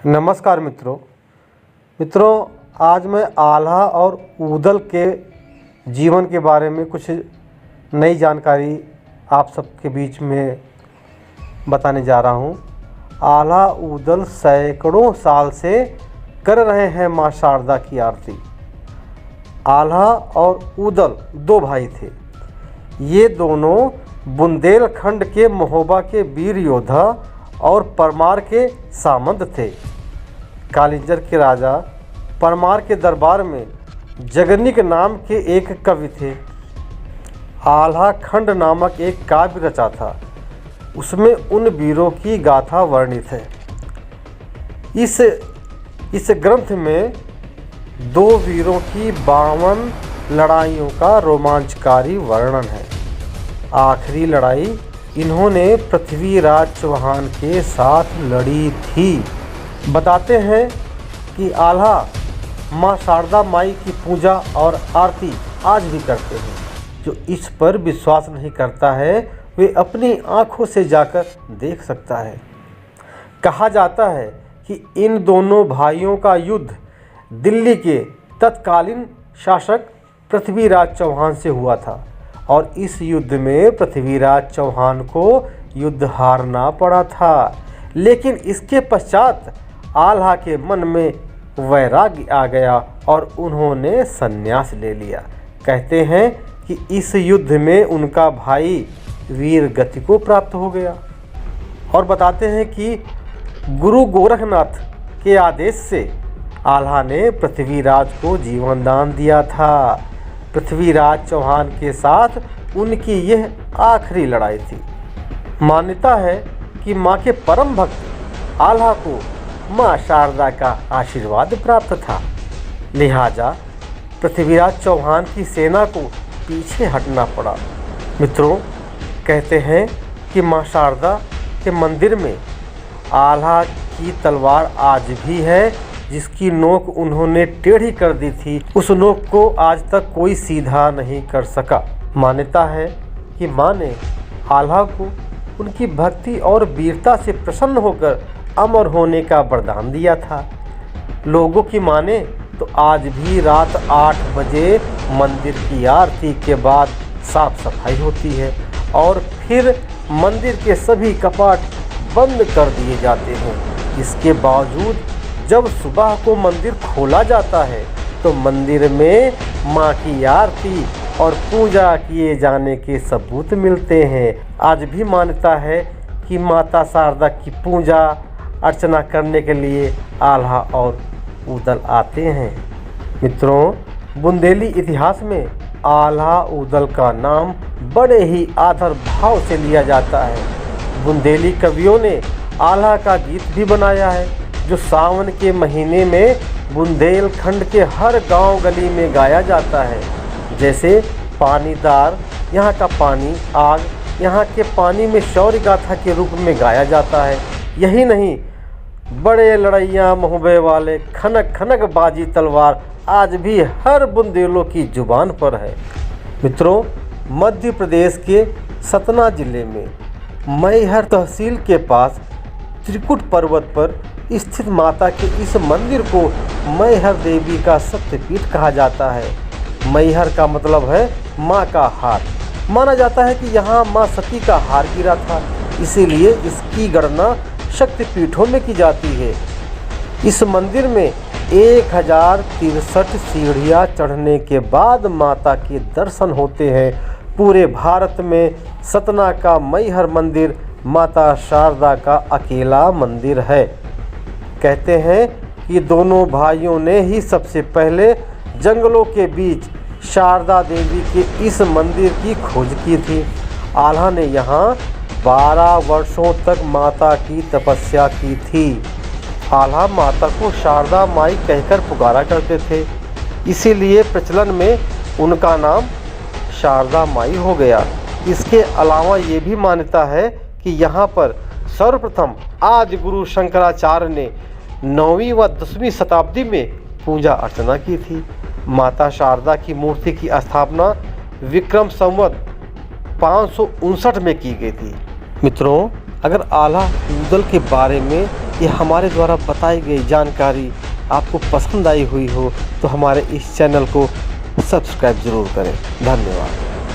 नमस्कार मित्रों, आज मैं आल्हा और ऊदल के जीवन के बारे में कुछ नई जानकारी आप सबके बीच में बताने जा रहा हूँ। आल्हा ऊदल सैकड़ों साल से कर रहे हैं माँ शारदा की आरती। आल्हा और ऊदल दो भाई थे। ये दोनों बुंदेलखंड के महोबा के वीर योद्धा और परमार के सामंत थे। कालिंजर के राजा परमार के दरबार में जगनिक नाम के एक कवि थे। आल्हा खंड नामक एक काव्य रचा था। उसमें उन वीरों की गाथा वर्णित है। इस ग्रंथ में दो वीरों की 52 लड़ाइयों का रोमांचकारी वर्णन है। आखिरी लड़ाई इन्होंने पृथ्वीराज चौहान के साथ लड़ी थी। बताते हैं कि आल्हा माँ शारदा माई की पूजा और आरती आज भी करते हैं। जो इस पर विश्वास नहीं करता है वे अपनी आँखों से जाकर देख सकता है। कहा जाता है कि इन दोनों भाइयों का युद्ध दिल्ली के तत्कालीन शासक पृथ्वीराज चौहान से हुआ था और इस युद्ध में पृथ्वीराज चौहान को युद्ध हारना पड़ा था। लेकिन इसके पश्चात आल्हा के मन में वैराग्य आ गया और उन्होंने संन्यास ले लिया। कहते हैं कि इस युद्ध में उनका भाई वीर गति को प्राप्त हो गया। और बताते हैं कि गुरु गोरखनाथ के आदेश से आल्हा ने पृथ्वीराज को जीवन दान दिया था। पृथ्वीराज चौहान के साथ उनकी यह आखिरी लड़ाई थी। मान्यता है कि मां के परम भक्त आल्हा को मां शारदा का आशीर्वाद प्राप्त था। लिहाजा पृथ्वीराज चौहान की सेना को पीछे हटना पड़ा। मित्रों, कहते हैं कि मां शारदा के मंदिर में आल्हा की तलवार आज भी है, जिसकी नोक उन्होंने टेढ़ी कर दी थी। उस नोक को आज तक कोई सीधा नहीं कर सका। मान्यता है कि मां ने आल्हा को उनकी भक्ति और वीरता से प्रसन्न होकर अमर होने का वरदान दिया था। लोगों की माने तो आज भी रात 8 बजे मंदिर की आरती के बाद साफ सफाई होती है और फिर मंदिर के सभी कपाट बंद कर दिए जाते हैं। इसके बावजूद जब सुबह को मंदिर खोला जाता है तो मंदिर में मां की आरती और पूजा किए जाने के सबूत मिलते हैं। आज भी मान्यता है कि माता शारदा की पूजा अर्चना करने के लिए आल्हा और ऊदल आते हैं। मित्रों, बुंदेली इतिहास में आल्हा ऊदल का नाम बड़े ही आदर भाव से लिया जाता है। बुंदेली कवियों ने आल्हा का गीत भी बनाया है, जो सावन के महीने में बुंदेलखंड के हर गांव गली में गाया जाता है। जैसे पानीदार यहाँ का पानी, आग यहाँ के पानी में शौर्य गाथा के रूप में गाया जाता है। यही नहीं, बड़े लड़ैया महोबे वाले खनक खनक बाजी तलवार आज भी हर बुंदेलों की जुबान पर है। मित्रों, मध्य प्रदेश के सतना जिले में मैहर तहसील के पास त्रिकुट पर्वत पर स्थित माता के इस मंदिर को मैहर देवी का शक्तिपीठ कहा जाता है। मैहर का मतलब है माँ का हार। माना जाता है कि यहाँ माँ सती का हार गिरा था, इसीलिए इसकी गणना शक्तिपीठों में की जाती है। इस मंदिर में 1063 सीढ़ियाँ चढ़ने के बाद माता के दर्शन होते हैं। पूरे भारत में सतना का मैहर मंदिर माता शारदा का अकेला मंदिर है। कहते हैं कि दोनों भाइयों ने ही सबसे पहले जंगलों के बीच शारदा देवी के इस मंदिर की खोज की थी। आल्हा ने यहाँ 12 वर्षों तक माता की तपस्या की थी। आल्हा माता को शारदा माई कहकर पुकारा करते थे, इसीलिए प्रचलन में उनका नाम शारदा माई हो गया। इसके अलावा ये भी मान्यता है कि यहाँ पर सर्वप्रथम आदि गुरु शंकराचार्य ने 9वीं व 10वीं शताब्दी में पूजा अर्चना की थी। माता शारदा की मूर्ति की स्थापना विक्रम संवत 559 में की गई थी। मित्रों, अगर आल्हा ऊदल के बारे में ये हमारे द्वारा बताई गई जानकारी आपको पसंद आई हुई हो तो हमारे इस चैनल को सब्सक्राइब ज़रूर करें। धन्यवाद।